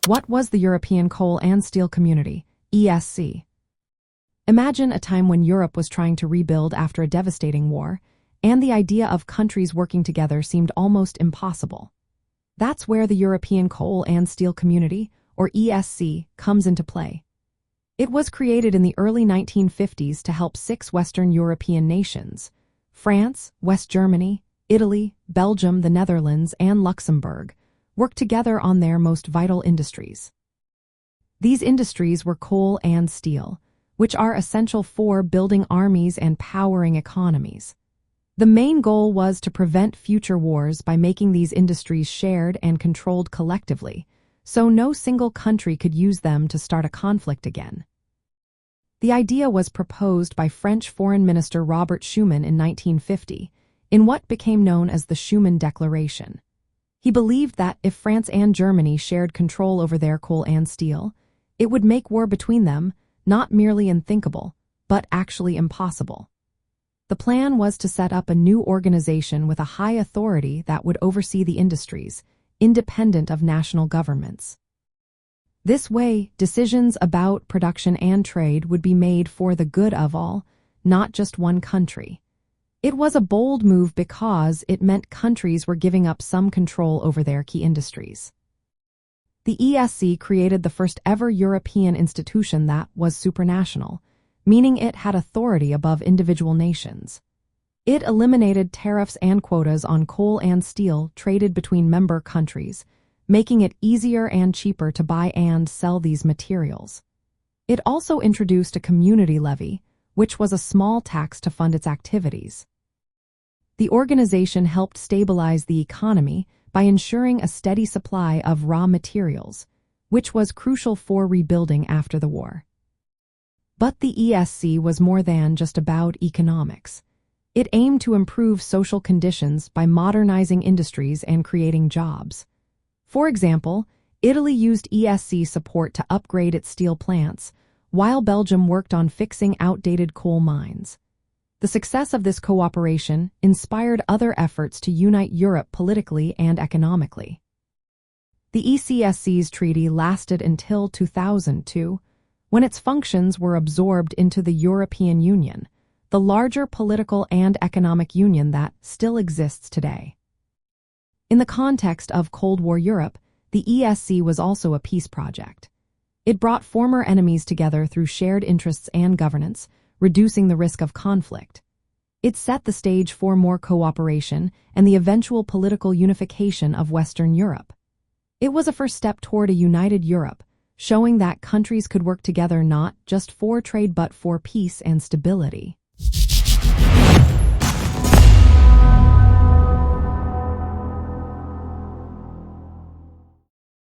What was the European Coal and Steel Community, ESC? Imagine a time when Europe was trying to rebuild after a devastating war, and the idea of countries working together seemed almost impossible. That's where the European Coal and Steel Community, or ESC, comes into play. It was created in the early 1950s to help 6 Western European nations: France, West Germany, Italy, Belgium, the Netherlands, and Luxembourg, work together on their most vital industries. These industries were coal and steel, which are essential for building armies and powering economies. The main goal was to prevent future wars by making these industries shared and controlled collectively, so no single country could use them to start a conflict again. The idea was proposed by French Foreign Minister Robert Schuman in 1950, in what became known as the Schuman Declaration. He believed that if France and Germany shared control over their coal and steel, it would make war between them not merely unthinkable, but actually impossible. The plan was to set up a new organization with a high authority that would oversee the industries, independent of national governments. This way, decisions about production and trade would be made for the good of all, not just one country. It was a bold move because it meant countries were giving up some control over their key industries. The ESC created the first ever European institution that was supranational, meaning it had authority above individual nations. It eliminated tariffs and quotas on coal and steel traded between member countries, making it easier and cheaper to buy and sell these materials. It also introduced a community levy, which was a small tax to fund its activities. The organization helped stabilize the economy by ensuring a steady supply of raw materials, which was crucial for rebuilding after the war. But the ESC was more than just about economics. It aimed to improve social conditions by modernizing industries and creating jobs. For example, Italy used ESC support to upgrade its steel plants, while Belgium worked on fixing outdated coal mines. The success of this cooperation inspired other efforts to unite Europe politically and economically. The ECSC's treaty lasted until 2002, when its functions were absorbed into the European Union, the larger political and economic union that still exists today. In the context of Cold War Europe, the ESC was also a peace project. It brought former enemies together through shared interests and governance, reducing the risk of conflict. It set the stage for more cooperation and the eventual political unification of Western Europe. It was a first step toward a united Europe, showing that countries could work together not just for trade but for peace and stability.